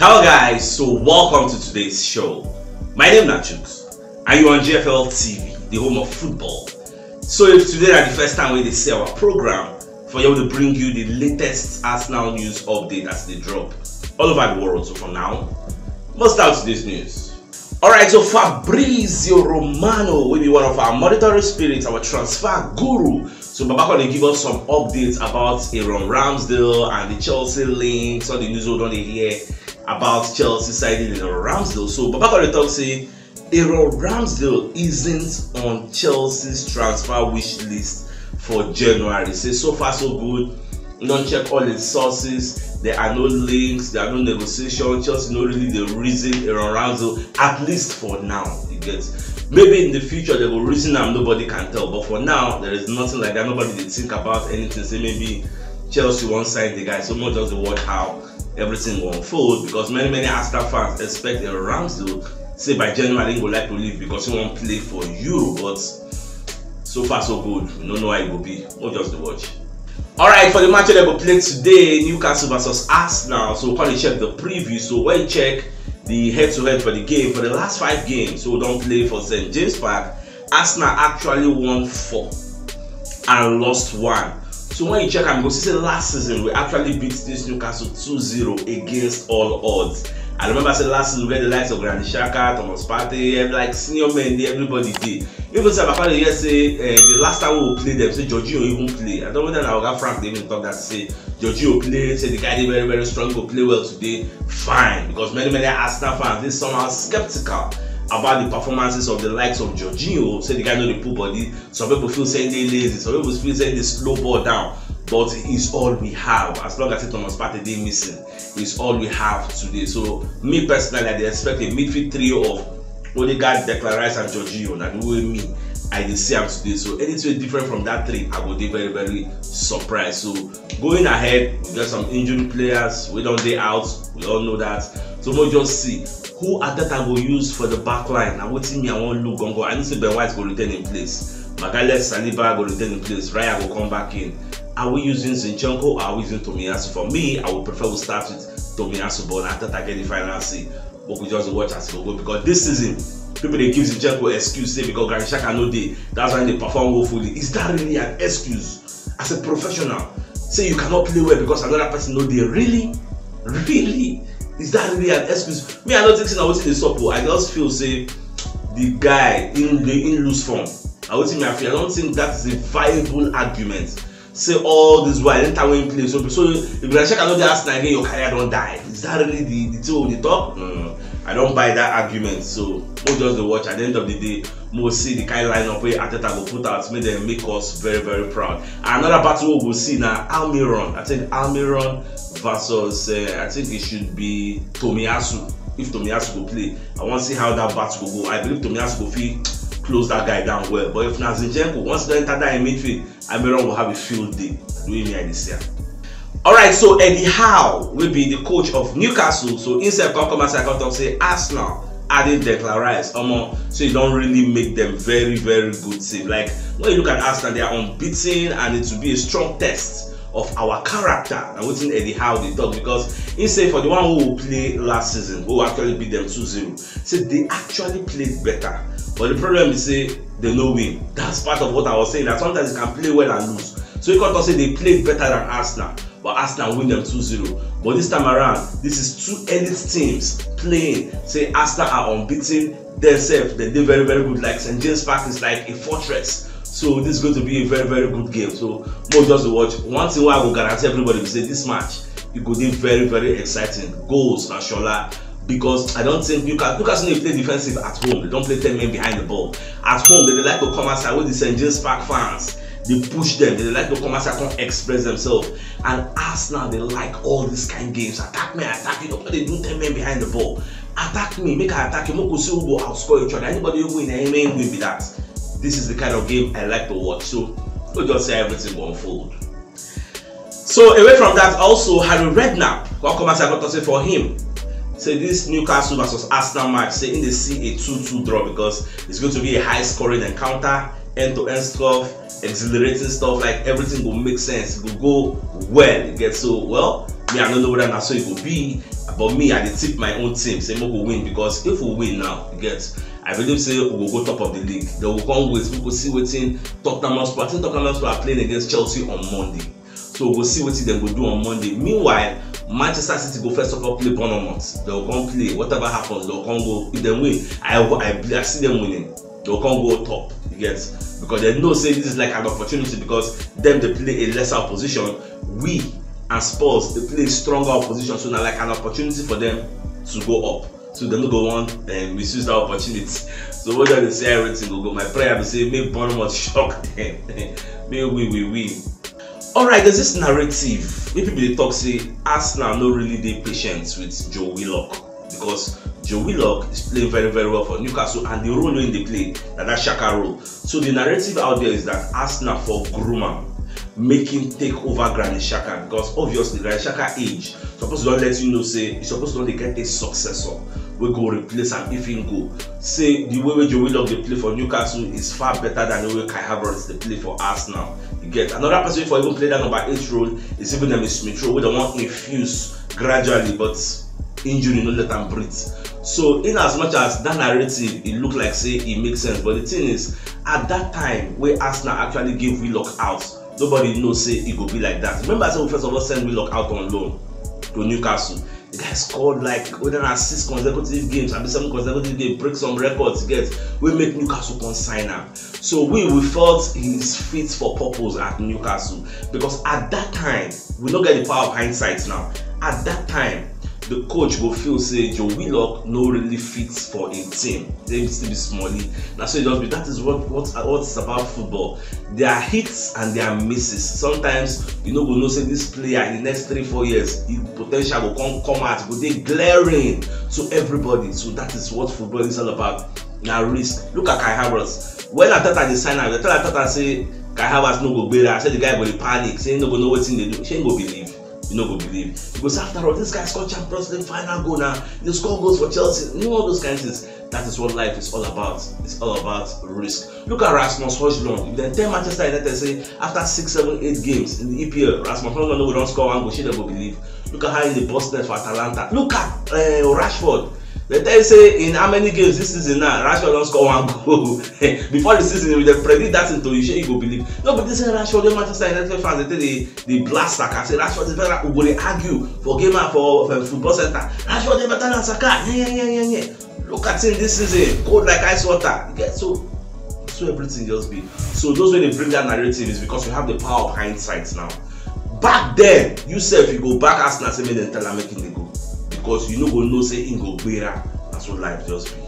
Hello guys, so welcome to today's show. My name is CHUKS and you're on GFL TV, the home of football. So if today is the first time we see our program, for you to bring you the latest Arsenal news update as they drop all over the world. So for now, let's start today's news. Alright, so Fabrizio Romano will be one of our monetary spirits, our transfer guru. So Baba can give us some updates about Aaron Ramsdale and the Chelsea links, all the news we don't hear about Chelsea signing Aaron Ramsdale. So Baba can talk say Aaron Ramsdale isn't on Chelsea's transfer wish list for January. Say so far so good. Don't check all the sources. There are no links, there are no negotiations. Chelsea not really the reason Aaron Ramsdale, at least for now. You get, maybe in the future they will reason and nobody can tell. But for now, there is nothing like that. Nobody they think about anything. Say maybe Chelsea won't sign the guy. So much just watch how everything will unfold, because many Arsenal fans expect Aaron Ramsdale say by January he would like to leave because he won't play for Euro. But so far so good. We don't know how it will be. We'll just watch. Alright, for the match that we played today, Newcastle versus Arsenal. So we're going to check the preview. So when you check the head-to-head for the game, for the last 5 games, so we don't play for St. James Park, Arsenal actually won 4 and lost 1. So when you check, I'm going to say last season we actually beat this Newcastle 2-0 against all odds. I remember I said last season we had the likes of Granit Xhaka, Thomas Partey, like senior men, everybody did. Even say Bakari here say the last time we played them, say Jorginho even play. I don't know that our Frank they even talk that say Jorginho play, say the guy is very strong, go play well today. Fine, because many Arsenal fans they somehow skeptical about the performances of the likes of Jorginho. Say the guy know the poor body. Some people feel saying they lazy, some people feel saying they slow ball down. But it's all we have. As long as Thomas Partey they missing, it's all we have today. So me personally, I expect a midfield trio of Odegaard, Declan Rice, and Jorginho. Now the way me I did see them today. So anything different from that 3, I would be very surprised. So going ahead, we got some injured players. We don't day out. We all know that. So we'll just see who Ateta will use for the back line. And what team I want look gongo. I need to see Ben White go return in place. Magalhaes, Saliba go return in place. Raya will come back in. Are we using Zinchenko or are we using Tomiyasu? For me, I would prefer we start with Tomiyasu, but after I get the final say, but we just watch as it go, because this season, people they give Zinchenko excuse, say because Granit Xhaka no day, that's why they perform woefully. Is that really an excuse? As a professional, say you cannot play well because another person no day. Really? Is that really an excuse? Me, I don't think I was in the support. I just feel say the guy in loose form. I don't think that is a viable argument. Say all this while enter when play. So if you check another Arsenal again, your career don't die. Is that really the two on the top? I don't buy that argument. So we'll just watch. At the end of the day, we'll see the kind of lineup where Ateta will put out, make them make us very proud. And another battle we'll see now, Almiron. I think Almiron versus I think it should be Tomiyasu. If Tomiyasu will play, I want to see how that battle will go. I believe Tomiyasu will feel close that guy down well. But if Zinchenko once they enter that in midfield, Almiron will have a field day. Doing me this year. Alright, so Eddie Howe will be the coach of Newcastle. So instead of come and talk say Arsenal adding Declan Rice, so you don't really make them very good team. Like when you look at Arsenal, they are unbeaten, and it will be a strong test of our character. And within Eddie Howe they talk, because instead for the one who will play last season, who actually beat them 2-0, say they actually played better. But the problem is say they no win. That's part of what I was saying, that sometimes you can play well and lose. So you can't say they played better than Arsenal, but Arsenal win them 2-0. But this time around, this is 2 elite teams playing. Say Arsenal are unbeaten themselves. They did very good. Like St. James Park is like a fortress. So this is going to be a very good game. So more just to watch. One thing I will guarantee everybody will say this match, it could be very exciting. Goals and Shola. Because I don't think Newcastle they play defensive at home. They don't play 10 men behind the ball. At home, they like to come outside with the St. James Park fans. They push them. They like to come outside and express themselves. And Arsenal, they like all these kind of games. Attack me, attack you. They do 10 men behind the ball. Attack me, make I attack you. We'll see who go outscore each other. Anybody who win, any man will be that. This is the kind of game I like to watch. So we'll just say everything will unfold. So away from that, also Harry Redknapp, what come outside got to say for him. Say this Newcastle versus Arsenal match, say in the see a 2-2 draw, because it's going to be a high scoring encounter, end-to-end stuff, exhilarating stuff, like everything will make sense, it will go well. It gets so well. Me, I don't know whether that's so it will be. But me, I dey tip my own team say we go win, because if we win now, you get, I believe say we will go top of the league. They will come wait, we go see wetin Tottenham Hotspur. I think Tottenham Hotspur are playing against Chelsea on Monday, so we'll see wetin dem go do on Monday. Meanwhile, Manchester City go first of all play Bournemouth. They will come play. Whatever happens, they will come go. If they win, I see them winning. They will come go top. You get, because they know say this is like an opportunity, because them they play a lesser opposition. We and Spurs they play stronger opposition, so now like an opportunity for them to go up. So they no go want misuse that opportunity. So whether they say everything will go, my prayer will say make Bournemouth shock them. May we win. Alright, there's this narrative. If people they talk say Arsenal no really dey patient with Joe Willock, because Joe Willock is playing very well for Newcastle, and the role in they play that Xhaka role. So the narrative out there is that Arsenal for Grumman make him take over Granit Xhaka, because obviously Granit Xhaka age supposed to don't let you know say he's supposed to only get a successor we go replace him if he go. Say the way Joe Willock they play for Newcastle is far better than the way Kai Havertz they play for Arsenal. You get, another person for even play that number 8 role is even them Smith Rowe, we don't want infuse gradually, but injury no let them breathe. So in as much as that narrative it look like say it makes sense, but the thing is at that time where Arsenal actually gave Willock out, nobody knows say it go be like that. Remember I said we first of all send Willock out on loan to Newcastle. The guy scored like whether 6 consecutive games and 7 consecutive games, break some records, get we make Newcastle consign him. So we felt he's fit for purpose at Newcastle, because at that time we don't get the power of hindsight now. At that time the coach go feel say Joe Willock no really fits for a team. They still be smally. Now so it just be, that is what's about football. There are hits and there are misses. Sometimes you know we know say this player in the next 3-4 years, his potential will come out, but they glaring to everybody. So that is what football is all about. Now risk. Look at Kai Havertz. When Ateta they sign out, they tell Ateta say Kai Havertz no go better. I said the guy go dey panic, say he no go know what thing they do. She ain't go believe. You know go believe, because after all this guy scored Champions League final goal now, you score goals for Chelsea, you know all those kinds of things. That is what life is all about. It's all about risk. Look at Rasmus Højlund. If they tell Manchester United say after 6, 7, 8 games in the EPL, Rasmus Højlund no don't score one goal, she never believe. Look at how in the boss net for Atalanta. Look at Rashford. They tell you say in how many games this season now Rashford don't score one goal. Before the season, they predict that into you, you go believe. No, but this is Rashford. The Manchester United fans they tell they blast Saka. Say Rashford is better. We go argue for gamer for football center. Rashford is better than Saka. Yeah. Look at him this season, cold like ice water. Yeah, so everything just be. So those when they bring that narrative is because we have the power of hindsight now. Back then, you self you go back Arsenal say make them tell her making the goal, because you know go know say in go better. That's what life just be.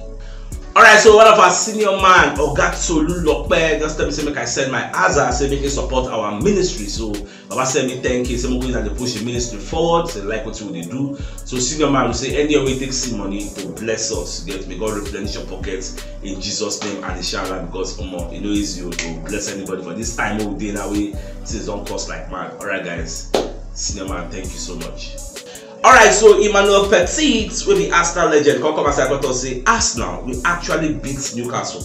Alright, so one of our senior man, Oga Tolu Lope, just tell me say make I send my Aza, say make it support our ministry. So Baba send me 10K, say we going to push the ministry forward, say like what they do. So senior man will say any way take see money to bless us. Get may God replenish your pockets in Jesus' name and inshallah, because you know it's you to bless anybody for this time of day now way things don't cost like man. Alright guys, senior man, thank you so much. Alright, so Emmanuel Petit will be Arsenal legend. Come as I got to say Arsenal will actually beat Newcastle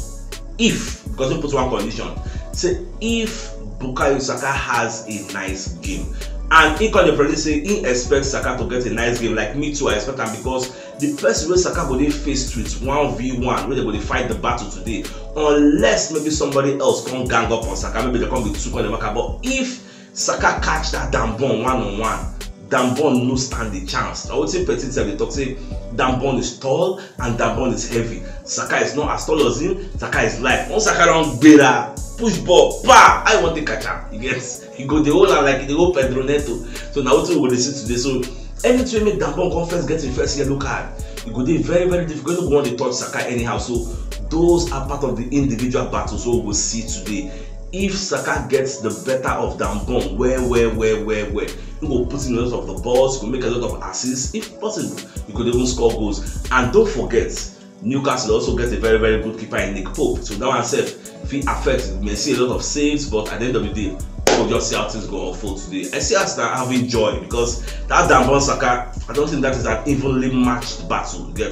if, because we put one condition, say if Bukayo Saka has a nice game. And he can predict say he expects Saka to get a nice game. Like me too, I expect him, because the person where Saka will be faced with 1v1 where they will fight the battle today, unless maybe somebody else can gang up on Saka, maybe they can be 2 on the marker. But if Saka catch that damn bomb 1-on-1, Dambon no stand the chance. I would say Petit they talk say Dambon is tall and Dambon is heavy. Saka is not as tall as him. Saka is light. Once Saka don't better, push ball, pa! I want to catch him. He gets, he go the whole like the whole Pedro Neto. So now what we will see today. So anytime make Dambon come first get his first yellow card, it go be very difficult to go on the touch Saka anyhow. So those are part of the individual battles. So we will see today. If Saka gets the better of Dambon, where you go put in a lot of the balls, you go make a lot of assists. If possible, you could even score goals. And don't forget, Newcastle also gets a very good keeper in Nick Pope. So that one said, if he affects, you may see a lot of saves, but at the end of the day, we'll just see how things go unfold today. I see Arsenal having joy, because that Dambon Saka, I don't think that is an evenly matched battle. You get,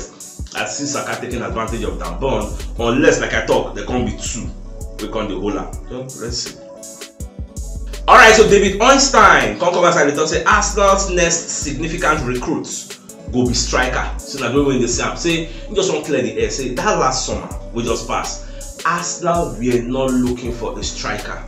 I see Saka taking advantage of Dambon, unless, like I talk, there can't be 2. We can the whole up. So let's see. Alright, so David Einstein, come as I talk say Arsenal's next significant recruits go be striker. So now don't win the same. Say you just want to clear the air. Say that last summer we just passed, Arsenal were not looking for a striker,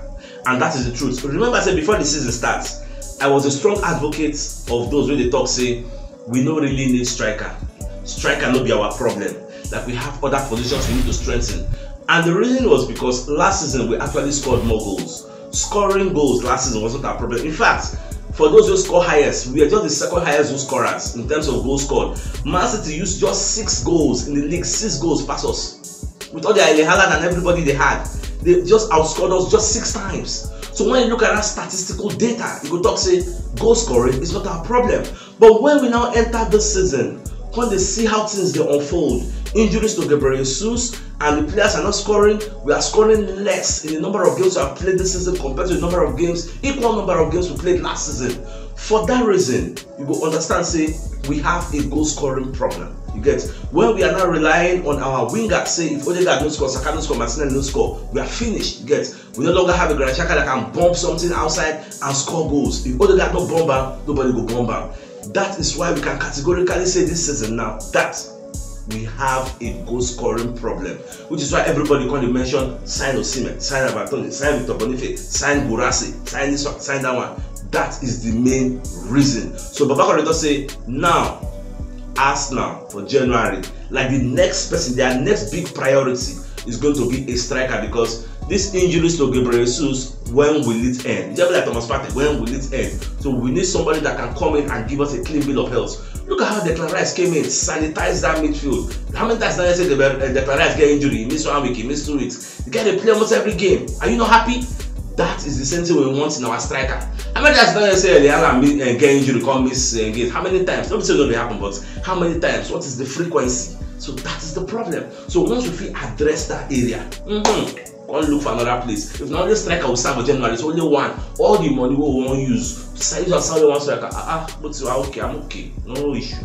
and that is the truth. Remember, I said before the season starts, I was a strong advocate of those when they talk say we don't really need striker. Striker not be our problem. Like we have other positions we need to strengthen. And the reason was because last season we actually scored more goals. Scoring goals last season wasn't our problem. In fact, for those who score highest, we are just the second highest goal scorers in terms of goals scored. Man City used just 6 goals in the league, 6 goals past us. With all the Haaland and everybody they had, they just outscored us just 6 times. So when you look at that statistical data, you could talk say goal scoring is not our problem. But when we now enter this season, when they see how things they unfold, injuries to Gabriel Jesus, and the players are not scoring, we are scoring less in the number of games we have played this season compared to the number of games, equal number of games we played last season. For that reason, you will understand say we have a goal scoring problem. You get, when we are now relying on our wingers, say if Odegaard no score, Saka no score, Martinelli no score, we are finished. You get, we no longer have a Granit Xhaka that can bomb something outside and score goals. If Odegaard no bomb bam, nobody go bomb bam. That is why we can categorically say this season now that we have a goal scoring problem, which is why everybody can mention sign Osimhen, sign Abatoni, sign Victor Boniface, sign Gurasi, sign this one, sign that one. That is the main reason. So Babakar does say now Arsenal for January, like the next person, their next big priority is going to be a striker, because this injuries to Gabriel Jesus, when will it end? Just like Thomas Partey, when will it end? So we need somebody that can come in and give us a clean bill of health. Look at how Declan Rice came in, sanitized that midfield. How many times did I say Declan Rice get injury? He missed 1 week, he missed 2 weeks. The guy they play almost every game. Are you not happy? That is the same thing we want in our striker. How many times did I say get injury, come miss games? How many times? Don't say it will happen, but how many times? What is the frequency? So that is the problem. So once we address that area, go look for another place. If not, this striker will start for January. It's only one. All the money we won't use. Use one striker. But you are okay. I'm okay. No issue.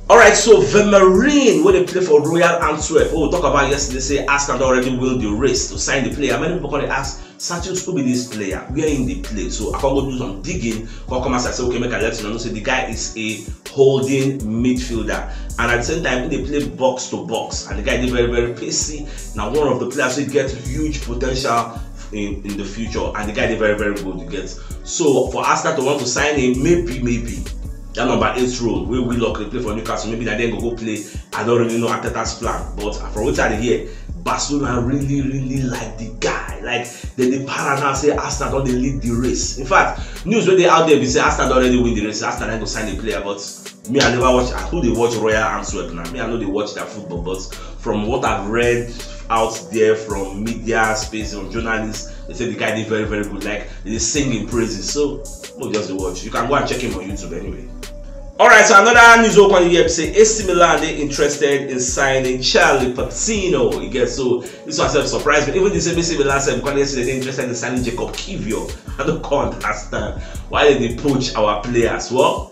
Alright, so Vermaelen, when they play for Royal Antwerp, we'll talk about yesterday, say Arsenal already won the race to sign the player. Many people can ask, Sanchez, who be this player? Where in the play? So I can go do some digging, come and say, okay, make a let you know. So the guy is a holding midfielder, and at the same time, they play box to box, and the guy is very, very pacey. Now, one of the players who get huge potential in the future, and the guy is very, very good. You get, so for Arsenal to want to sign him, maybe. That number 8 role, where we luckily play for Newcastle, maybe that then go play. I don't really know Arteta's plan, but from what I hear, Barcelona really like the guy. Like they para now say Arsenal don't lead the race. In fact, news when they out there, they say Arsenal already win the race. Arsenal go sign the player, but me I never watch. Who they watch Royal Antwerp now? Me I know they watch their football, but from what I've read out there from media space, from journalists, they say the guy is very, very good. Like they sing in praises. So we'll just watch. You can go and check him on YouTube anyway. Alright, so another news open here say AC Milan they interested in signing Charlie Patino. You get, so this one surprised me. Even the same AC Milan said because they're interested in signing Jacob Kivior. I don't understand why did they poach our players. Well,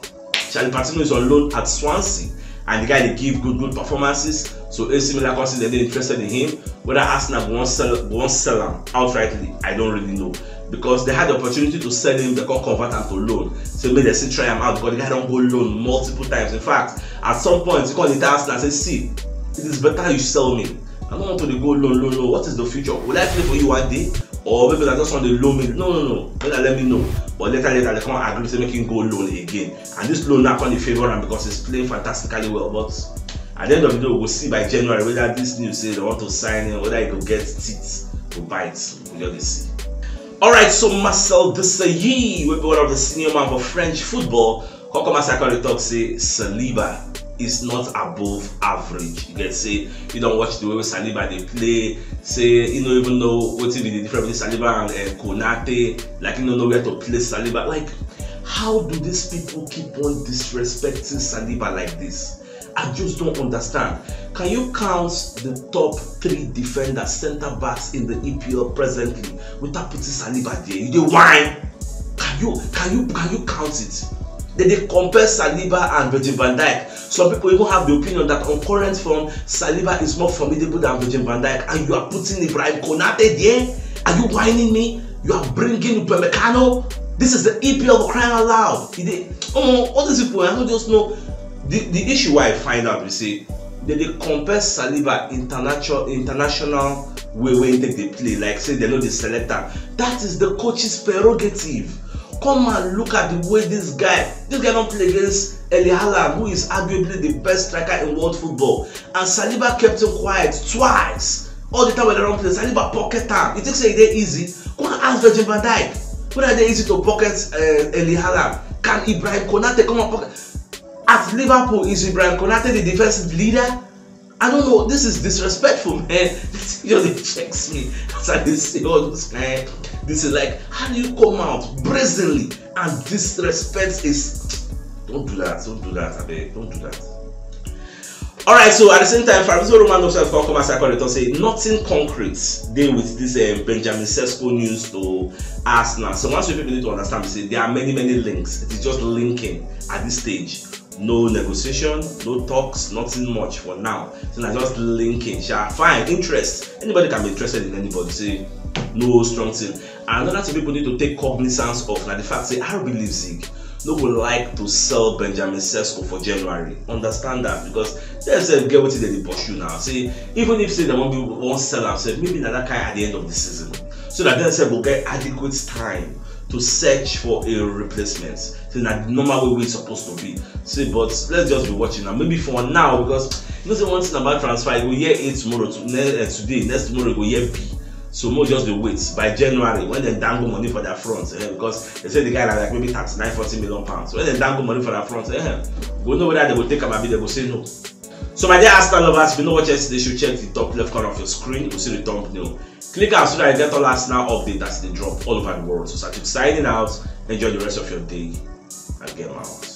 Charlie Patino is on loan at Swansea, and the guy they give good performances. So AC Milan consider they're interested in him. Whether Arsenal won't sell him outrightly, I don't really know. Because they had the opportunity to sell him, they can't convert him to loan. So maybe they still try him out because the guy don't go loan multiple times. In fact, at some point, you call the Arsenal and say, see, it is better you sell me. I don't want to go loan. What is the future? Will I play for you one day? Or maybe I just want to loan me? No. Let me know. But later they can't agree to make him go loan again. And this loan now can't favor him because he's playing fantastically well. But at the end of the day, we'll see by January whether this news say they want to sign him, whether he will get teeth to bite. We'll just see. Alright, so Marcel Desailly will be one of the senior man for French football. How come I talk say Saliba is not above average? You get say you don't watch the way Saliba they play, say you don't even know what will be the difference between Saliba and Konate, like you don't know where to place Saliba. Like, how do these people keep on disrespecting Saliba like this? I just don't understand. Can you count the top 3 defenders, centre backs in the EPL presently without putting Saliba there? You dey whine. Can you count it? They compare Saliba and Virgil van Dijk. Some people even have the opinion that on current form, Saliba is more formidable than Virgil van Dijk, and you are putting Ibrahim Konate there? Are you whining me? You are bringing Upamecano? This is the EPL for crying out loud. All these people, I don't just know. the issue why I find out, we say they compare Saliba international way when they play, like say they know the selector. That is the coach's prerogative. Come and look at the way this guy don't play against Erling Haaland, who is arguably the best striker in world football, and Saliba kept him quiet twice. All the time when they don't play, Saliba pocket time. It takes a day easy. Go and ask Virgil van Dijk. When are they easy to pocket Erling Haaland? Can Ibrahim Konate come and pocket? At Liverpool, is Ibrahim Konate the defensive leader? I don't know. This is disrespectful, man. This just checks me. As I see all this, man. This is like, how do you come out brazenly and disrespect is? Don't do that. Don't do that. I beg. Don't do that. All right. So at the same time, Fabrizio Romano himself come as I call it, say nothing concrete. Deal with this Benjamin Sesko news to Arsenal. So once people need to understand, say there are many links. It is just linking at this stage. No negotiation, no talks, nothing much for now. So now just linking. Fine, interest. Anybody can be interested in anybody. Say no strong thing. And another thing people need to take cognizance of now the fact say RB Leipzig no would like to sell Benjamin Sesko for January. Understand that, because there's a get what they pursue now. Say even if say they won't sell out, say maybe another kind at the end of the season, so that then say we'll get adequate time to search for a replacement. So that the normal way it's supposed to be. See, but let's just be watching now. Maybe for now, because you know say one thing about transfer, you go hear A tomorrow, today, next tomorrow you go hear B. So more just the wait by January when they dangle money for their front, because they say the guy like maybe 39-40 million pounds. So when they dangle money for their front, we know whether they will take them or they will say no. So my dear Arsenal lovers, if you know what yesterday, you should check the top left corner of your screen. You will see the thumbnail. Click out so that you get all Arsenal update that's the drop all over the world. So start signing out. Enjoy the rest of your day and get out.